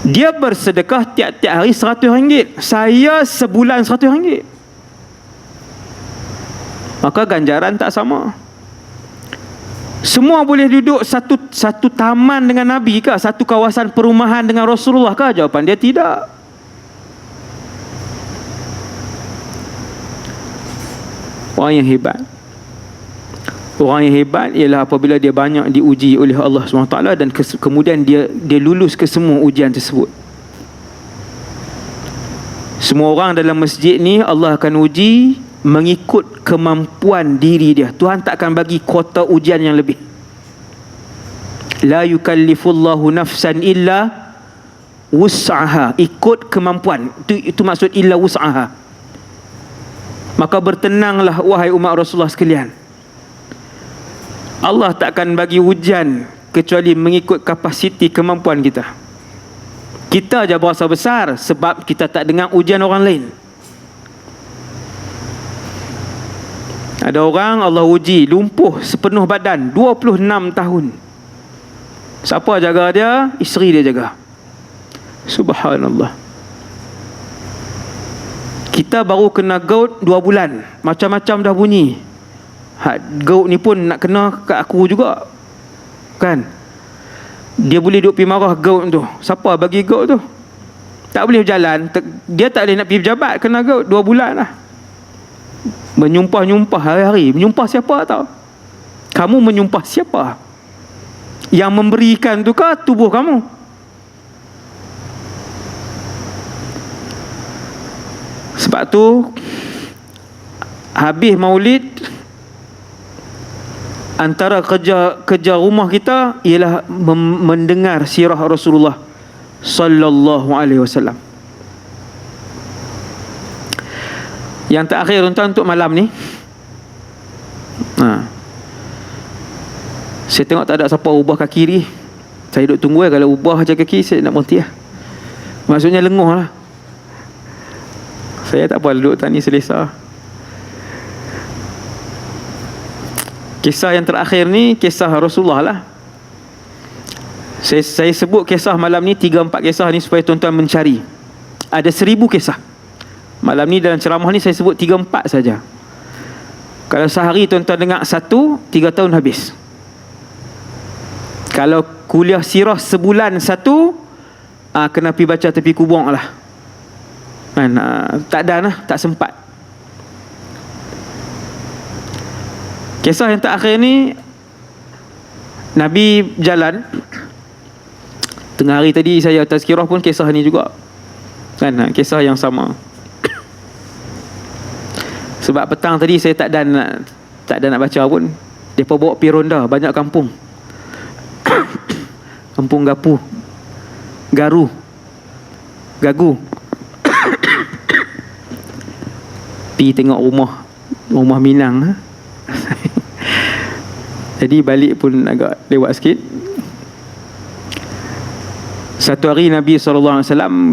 Dia bersedekah tiap-tiap hari RM100, saya sebulan RM100. Maka ganjaran tak sama. Semua boleh duduk satu taman dengan Nabi ke? Satu kawasan perumahan dengan Rasulullah ke? Jawapan dia tidak. Orang yang hebat, orang yang hebat ialah apabila dia banyak diuji oleh Allah SWT dan kemudian dia lulus ke semua ujian tersebut. Semua orang dalam masjid ni Allah akan uji mengikut kemampuan diri dia. Tuhan tak akan bagi kuota ujian yang lebih. La yukallifullahu nafsan illa wus'aha. Ikut kemampuan. Itu maksud illa wus'aha. Maka bertenanglah wahai umat Rasulullah sekalian. Allah tak akan bagi ujian kecuali mengikut kapasiti kemampuan kita. Kita aja berasa besar sebab kita tak dengar ujian orang lain. Ada orang Allah uji lumpuh sepenuh badan 26 tahun. Siapa jaga dia? Isteri dia jaga. Subhanallah. Kita baru kena gout 2 bulan, macam-macam dah bunyi. Gout ni pun nak kena kat aku juga, kan? Dia boleh duk pergi marah gout tu. Siapa bagi gout tu? Tak boleh berjalan. Dia tak boleh nak pergi pejabat, kena gout 2 bulan lah. Menyumpah-nyumpah hari-hari. Menyumpah siapa tau? Kamu menyumpah siapa? Yang memberikan tu ke tubuh kamu? Sebab tu habis maulid, antara kerja rumah kita ialah mendengar sirah Rasulullah sallallahu alaihi wasallam. Yang terakhir tuan-tuan untuk malam ni, saya tengok tak ada siapa ubah kaki ni. Saya duduk tunggu kalau ubah je kaki saya nak berhenti lah. Maksudnya lenguh lah. Saya tak apa duduk tani selesa. Kisah yang terakhir ni kisah Rasulullah lah. Saya sebut kisah malam ni 3-4 kisah ni supaya tuan-tuan mencari. Ada 1000 kisah. Malam ni dalam ceramah ni saya sebut 3-4 saja. Kalau sehari tuan-tuan dengar 1, 3 tahun habis. Kalau kuliah sirah sebulan 1, kena pergi baca tepi kubur lah. Tak ada lah, tak sempat. Kisah yang terakhir ni, Nabi jalan. Tengah hari tadi saya tazkirah pun kisah ni juga, kan? Kisah yang sama. Sebab petang tadi saya tak ada nak baca pun. Mereka bawa pergi ronda banyak kampung. Kampung Gapu, Garu, Gagu. Pergi tengok rumah Minang. Jadi balik pun agak lewat sikit. Satu hari Nabi SAW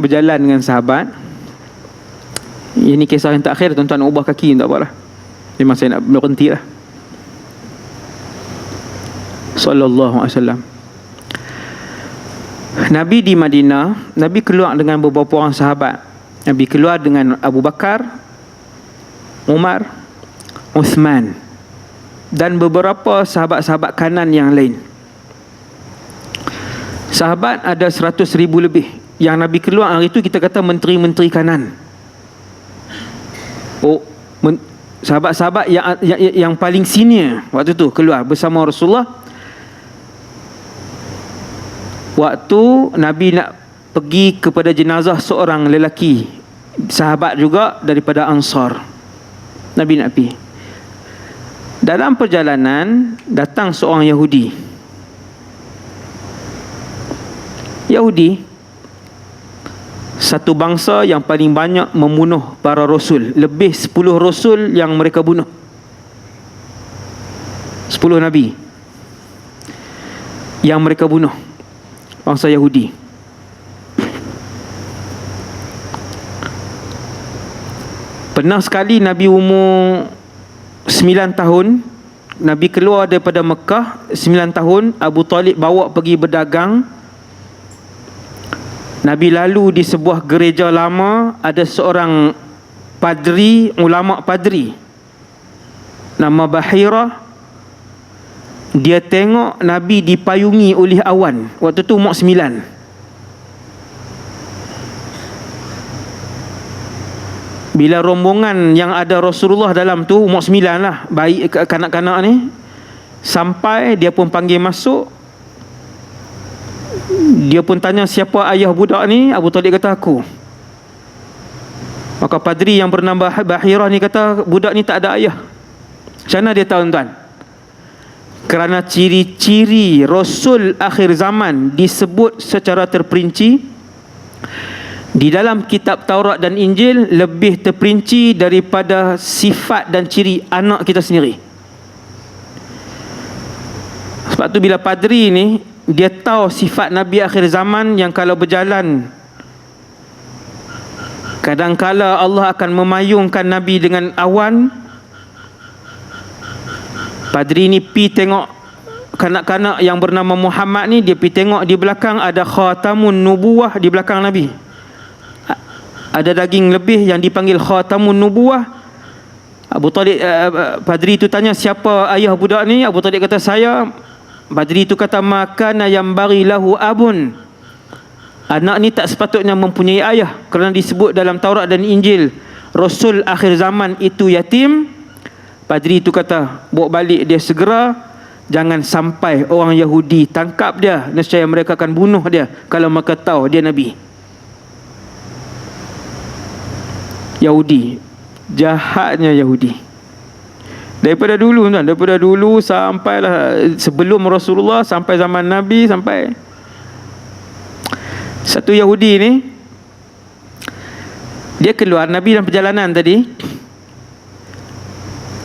berjalan dengan sahabat. Ini kisah yang terakhir, tuan-tuan nak ubah kaki tak apalah. Memang saya nak berhenti lah. Sallallahu alaihi wasallam. Nabi di Madinah, Nabi keluar dengan beberapa orang sahabat. Nabi keluar dengan Abu Bakar, Umar, Uthman dan beberapa sahabat-sahabat kanan yang lain. Sahabat ada 100,000 lebih. Yang Nabi keluar hari itu kita kata menteri-menteri kanan. Sahabat-sahabat yang paling senior waktu tu keluar bersama Rasulullah. Waktu Nabi nak pergi kepada jenazah seorang lelaki, sahabat juga daripada Ansar, Nabi nak pergi. Dalam perjalanan datang seorang Yahudi, satu bangsa yang paling banyak membunuh para rasul. Lebih 10 rasul yang mereka bunuh, 10 Nabi yang mereka bunuh, bangsa Yahudi. Pernah sekali Nabi umur 9 tahun, Nabi keluar daripada Mekah 9 tahun. Abu Talib bawa pergi berdagang. Nabi lalu di sebuah gereja lama, ada seorang padri, ulama padri nama Bahirah. Dia tengok Nabi dipayungi oleh awan. Waktu tu umur 9. Bila rombongan yang ada Rasulullah dalam tu umur 9 lah, bayi kanak-kanak ni, sampai dia pun panggil masuk. Dia pun tanya siapa ayah budak ni. Abu Talib kata aku. Maka padri yang bernama Bahirah ni kata budak ni tak ada ayah. Macam mana dia tahu tuan? Kerana ciri-ciri Rasul akhir zaman disebut secara terperinci di dalam kitab Taurat dan Injil, lebih terperinci daripada sifat dan ciri anak kita sendiri. Sebab tu bila padri ni dia tahu sifat Nabi akhir zaman, yang kalau berjalan kadangkala Allah akan memayungkan Nabi dengan awan. Padri ni pi tengok kanak-kanak yang bernama Muhammad ni, dia pi tengok di belakang ada khatamun nubuwah di belakang Nabi. Ada daging lebih yang dipanggil khatamun nubuwah. Abu Talib, padri itu tanya siapa ayah budak ni. Abu Talib kata saya. Padri itu kata makana yang bagi lahu abun. Anak ni tak sepatutnya mempunyai ayah, kerana disebut dalam Taurat dan Injil Rasul akhir zaman itu yatim. Padri itu kata bawa balik dia segera, jangan sampai orang Yahudi tangkap dia, nescaya mereka akan bunuh dia kalau mereka tahu dia Nabi. Yahudi, jahatnya Yahudi daripada dulu tuan, daripada dulu sampailah sebelum Rasulullah, sampai zaman Nabi, sampai satu Yahudi ni dia keluar. Nabi dalam perjalanan tadi,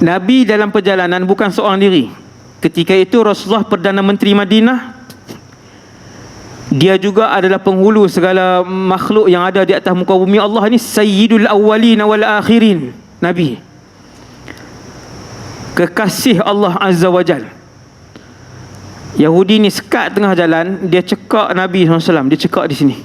Nabi dalam perjalanan bukan seorang diri. Ketika itu Rasulullah Perdana Menteri Madinah. Dia juga adalah penghulu segala makhluk yang ada di atas muka bumi Allah ni. Sayyidul awwalin wal akhirin, Nabi, kekasih Allah Azza wa Jal. Yahudi ni sekat tengah jalan, dia cekak Nabi SAW, dia cekak di sini.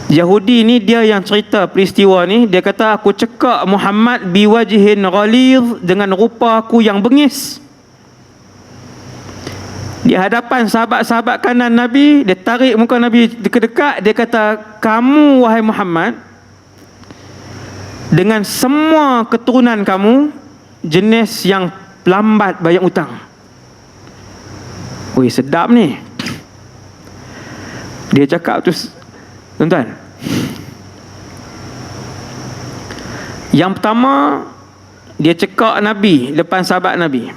Yahudi ni dia yang cerita peristiwa ni. Dia kata aku cekak Muhammad biwajhin ghalidh, dengan rupa aku yang bengis. Di hadapan sahabat-sahabat kanan Nabi, dia tarik muka Nabi dekat-dekat. Dia kata kamu wahai Muhammad, dengan semua keturunan kamu jenis yang lambat bayar hutang. Oi, sedap ni. Dia cakap tu tuan-tuan. Yang pertama, dia cekak Nabi depan sahabat Nabi.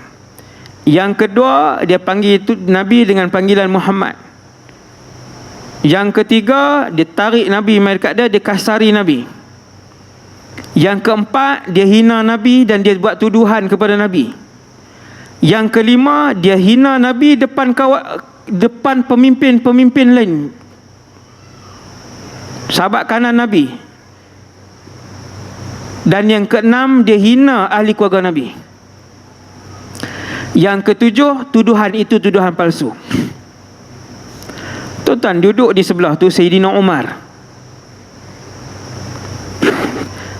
Yang kedua, dia panggil Nabi dengan panggilan Muhammad. Yang ketiga, dia tarik Nabi mai dekat dia, dia kasari Nabi. Yang keempat, dia hina Nabi dan dia buat tuduhan kepada Nabi. Yang kelima, dia hina Nabi depan pemimpin-pemimpin lain, sahabat kanan Nabi. Dan yang keenam, dia hina ahli keluarga Nabi. Yang ketujuh, tuduhan itu tuduhan palsu. Tuan-tuan, duduk di sebelah tu Sayyidina Umar.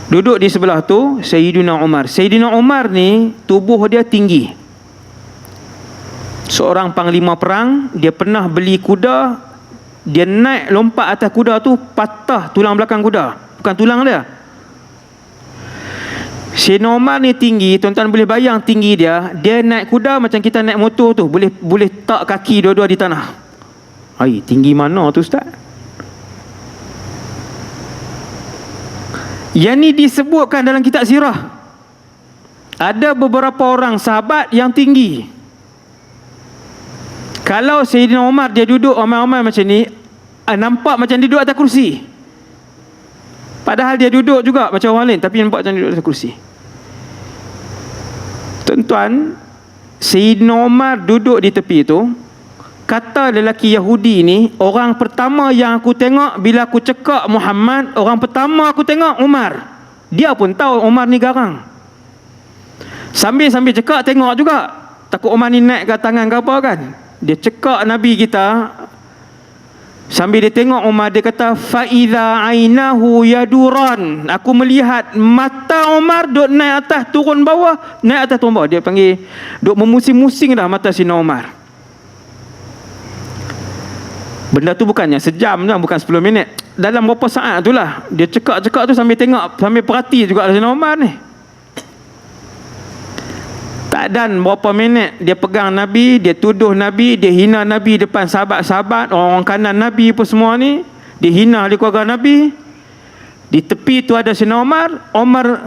Duduk di sebelah tu Sayyidina Umar. Sayyidina Umar ni tubuh dia tinggi, seorang panglima perang. Dia pernah beli kuda, dia naik lompat atas kuda tu, patah tulang belakang kuda, bukan tulang dia. Sayyidina Umar ni tinggi, tuan-tuan boleh bayang tinggi dia. Dia naik kuda macam kita naik motor tu, boleh tak kaki dua-dua di tanah. Ai, tinggi mana tu ustaz? Yang ni disebutkan dalam kitab sirah. Ada beberapa orang sahabat yang tinggi. Kalau Sayyidina Umar dia duduk omai-omai macam ni, nampak macam dia duduk atas kursi. Padahal dia duduk juga macam orang lain, tapi nampak macam dia duduk atas kursi. Tuan-tuan, Sayyidina Umar duduk di tepi tu. Kata lelaki Yahudi ni, orang pertama yang aku tengok bila aku cekak Muhammad, orang pertama aku tengok Umar. Dia pun tahu Umar ni garang. Sambil cekak tengok juga, takut Umar ni naik ke tangan ke apa kan. Dia cekak Nabi kita. Sambil dia tengok Umar, dia kata fa iza ainahu yaduran. Aku melihat mata Umar duk naik atas turun bawah, naik atas turun bawah. Dia panggil duk memusing-musing dah mata Sayyidina Umar. Benda tu bukannya sejam dah, bukan 10 minit. Dalam berapa saat tu lah. Dia cekak-cekak tu sambil tengok, sambil perhati juga Sayyidina Umar ni. Tak dan berapa minit dia pegang Nabi, dia tuduh Nabi, dia hina Nabi depan sahabat-sahabat, orang kanan Nabi pun semua ni. Dia hina di keluarga Nabi. Di tepi tu ada Sayyidina Umar. Umar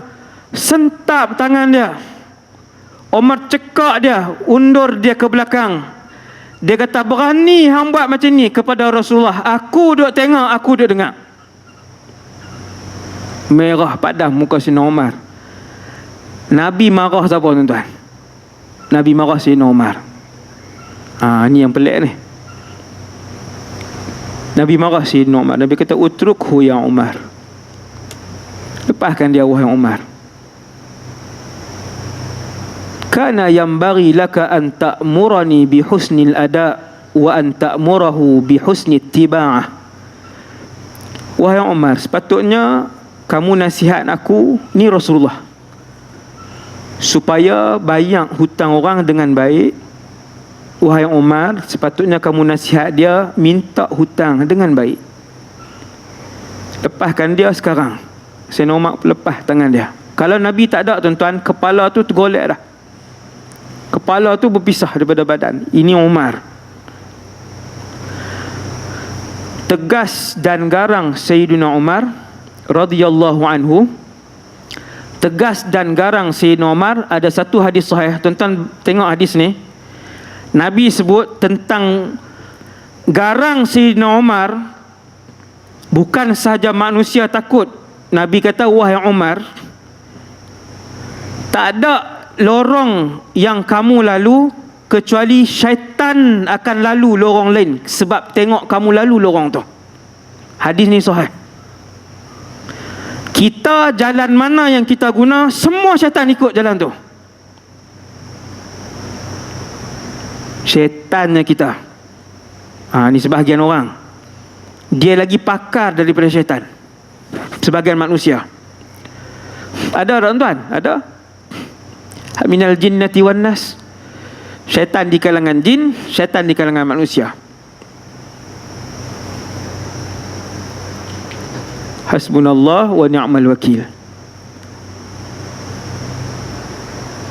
sentap tangan dia. Umar cekak dia, undur dia ke belakang. Dia kata, berani hang buat macam ni kepada Rasulullah. Aku duk tengok, aku duk dengar. Merah padam muka Sayyidina Umar. Nabi marah siapa tuan-tuan? Nabi marah Sayyidina Umar. Ni yang pelik ni. Nabi marah Sayyidina Umar. Nabi kata, utrukhu ya Umar. Lepaskan dia wahai Umar. Kana yambaghi laka an ta'murani bi husnil ada wa an ta'murahu bi husni ittiba'ah. Wahai Umar, sepatutnya kamu nasihat aku, ni Rasulullah, supaya bayar hutang orang dengan baik. Wahai Umar, sepatutnya kamu nasihat dia minta hutang dengan baik. Lepaskan dia sekarang. Sayyidina Umar lepas tangan dia. Kalau Nabi tak ada tuan-tuan, kepala tu tergolek dah. Kepala tu berpisah daripada badan. Ini Umar. Tegas dan garang Sayyidina Umar radhiyallahu anhu. Tegas dan garang Sayyidina Umar. Ada satu hadis sahih. Tuan-tuan tengok hadis ni. Nabi sebut tentang garang Sayyidina Umar. Bukan sahaja manusia takut. Nabi kata, wahai Umar, tak ada lorong yang kamu lalu kecuali syaitan akan lalu lorong lain sebab tengok kamu lalu lorong tu. Hadis ni sahih. Kita jalan mana yang kita guna, semua syaitan ikut jalan tu. Syaitannya kita. Ni sebahagian orang. Dia lagi pakar daripada syaitan. Sebahagian manusia. Ada tuan-tuan? Ada? Minal jinnati wan nas. Syaitan di kalangan jin, syaitan di kalangan manusia. Hasbunallah wa ni'mal wakil.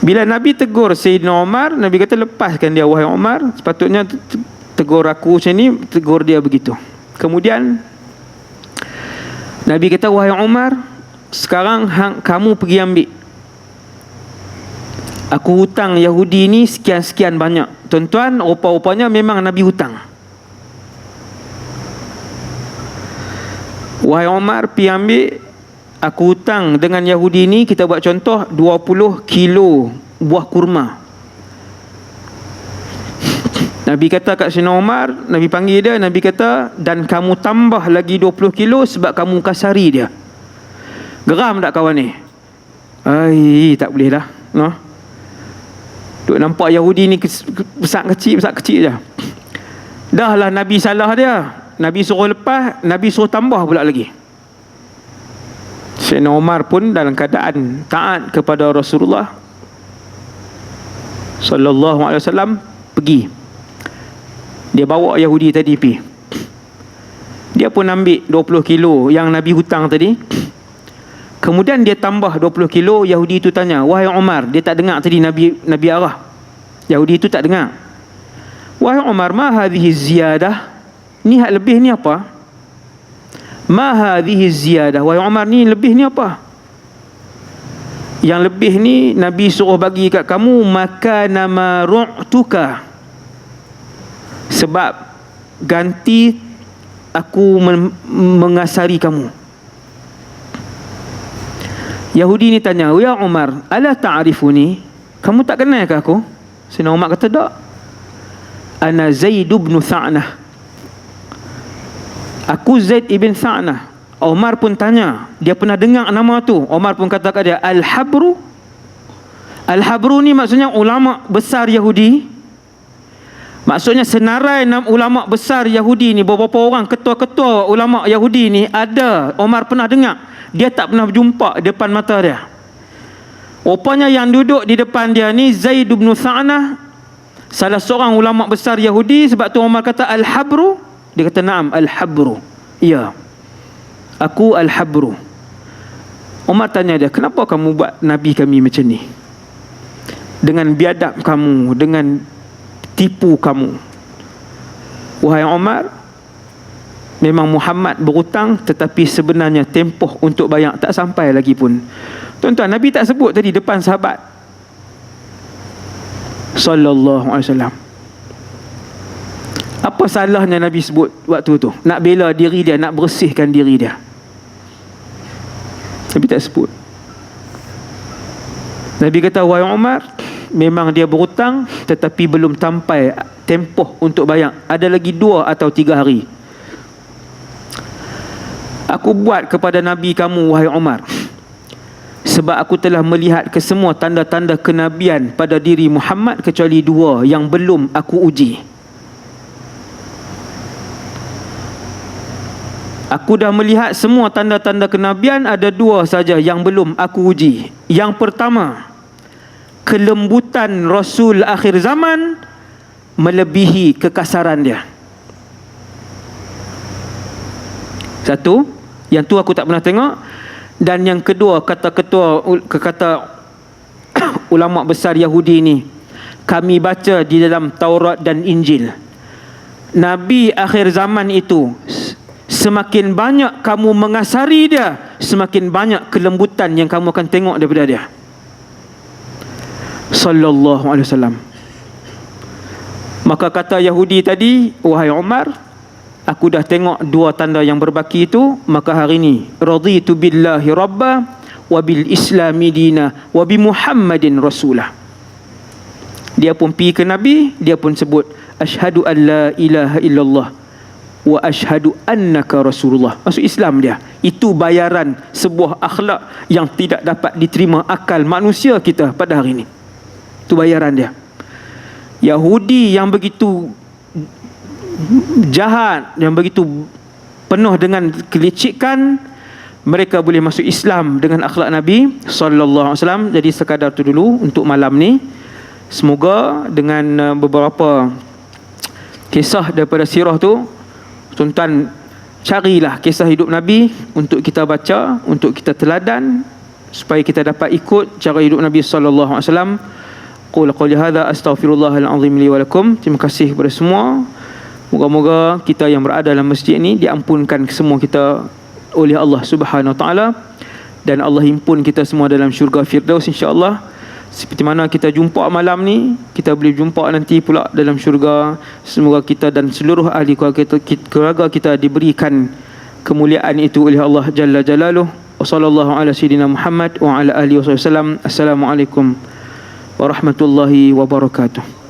Bila Nabi tegur Sayyidina Umar, Nabi kata, lepaskan dia wahai Umar. Sepatutnya tegur aku macam ni, tegur dia begitu. Kemudian Nabi kata, wahai Umar, sekarang kamu pergi ambil. Aku hutang Yahudi ni sekian-sekian banyak. Tuan-tuan, rupa-rupanya memang Nabi hutang. Wahai Umar, pergi ambil. Aku hutang dengan Yahudi ni, kita buat contoh, 20 kilo buah kurma. Nabi kata kat Sayyidina Umar, Nabi panggil dia, Nabi kata, dan kamu tambah lagi 20 kilo sebab kamu kasari dia. Geram tak kawan ni? Tak boleh dah. No? Duk nampak Yahudi ni besar kecil je. Dah lah Nabi salah dia. Nabi suruh lepas, Nabi suruh tambah pula lagi. Sayyidina Umar pun dalam keadaan taat kepada Rasulullah sallallahu alaihi wasallam, pergi. Dia bawa Yahudi tadi pergi. Dia pun ambil 20 kilo yang Nabi hutang tadi. Kemudian dia tambah 20 kilo. Yahudi itu tanya, wahai Umar, dia tak dengar tadi Nabi arah. Yahudi itu tak dengar. Wahai Umar, ma hadhihi ziyadah? Ni hak lebih ni apa? Ma hadhihi ziyadah? Wahai Umar, ni lebih ni apa? Yang lebih ni Nabi suruh bagi kat kamu makana ma ru'tuka, sebab ganti aku mengasari kamu. Yahudi ni tanya, ya Umar, ala ta'rifuni? Kamu tak kenal ke aku? Sayyidina Umar kata, tak. Ana Zaid bin Tha'nah. Aku Zaid ibn Tha'nah. Umar pun tanya, dia pernah dengar nama tu. Umar pun kata kat dia, Al-Habru. Al-Habru ni maksudnya ulama besar Yahudi. Maksudnya senarai ulama besar Yahudi ni, beberapa orang ketua-ketua ulama Yahudi ni ada, Umar pernah dengar. Dia tak pernah berjumpa depan mata dia. Rupanya yang duduk di depan dia ni Zaid bin Tha'nah, salah seorang ulama besar Yahudi. Sebab tu Umar kata Al-Habru. Dia kata na'am, Al-Habru. Ya, aku Al-Habru. Umar tanya dia, kenapa kamu buat Nabi kami macam ni? Dengan biadab kamu, dengan tipu kamu. Wahai Umar, memang Muhammad berhutang, tetapi sebenarnya tempoh untuk bayar tak sampai lagi pun. Tuan-tuan, Nabi tak sebut tadi depan sahabat sallallahu alaihi wasallam. Apa salahnya Nabi sebut waktu tu? Nak bela diri dia, nak bersihkan diri dia. Nabi tak sebut. Nabi kata, wahai Umar, memang dia berhutang, tetapi belum sampai tempoh untuk bayar. Ada lagi 2 atau 3 hari. Aku buat kepada Nabi kamu, wahai Umar, sebab aku telah melihat kesemua tanda-tanda kenabian pada diri Muhammad, kecuali 2 yang belum aku uji. Aku dah melihat semua tanda-tanda kenabian, ada 2 saja yang belum aku uji. Yang pertama, kelembutan Rasul akhir zaman melebihi kekasaran dia. Satu, yang tu aku tak pernah tengok. Dan yang kedua, kata ulama besar Yahudi ni, kami baca di dalam Taurat dan Injil, Nabi akhir zaman itu, semakin banyak kamu mengasari dia, semakin banyak kelembutan yang kamu akan tengok daripada dia. Sallallahu alaihi wasallam. Maka kata Yahudi tadi, wahai Umar, aku dah tengok 2 tanda yang berbaki itu, maka hari ini raditu billahi rabba wa bil islami dina wa bi Muhammadin rasulah. Dia pun pergi ke Nabi, dia pun sebut asyhadu an la ilaha illallah wa asyhadu annaka rasulullah. Masuk Islam dia. Itu bayaran sebuah akhlak yang tidak dapat diterima akal manusia kita pada hari ini. Itu bayaran dia. Yahudi yang begitu jahat, yang begitu penuh dengan kelicikan, mereka boleh masuk Islam dengan akhlak Nabi sallallahu alaihi wasallam. Jadi sekadar tu dulu untuk malam ni. Semoga dengan beberapa kisah daripada sirah tu, tuan-tuan carilah kisah hidup Nabi untuk kita baca, untuk kita teladan, supaya kita dapat ikut cara hidup Nabi sallallahu alaihi wasallam. Qul qawli hadza astaghfirullahal azim li wa lakum. Terima kasih kepada semua. Moga-moga kita yang berada dalam masjid ini diampunkan semua kita oleh Allah Subhanahu wa taala, dan Allah himpun kita semua dalam syurga Firdaus insya-Allah. Seperti mana kita jumpa malam ni, kita boleh jumpa nanti pula dalam syurga. Semoga kita dan seluruh ahli keluarga kita diberikan kemuliaan itu oleh Allah Jalla Jalaluh. Wassallallahu ala sayyidina Muhammad wa ala alihi wasallam. Assalamualaikum warahmatullahi wabarakatuh.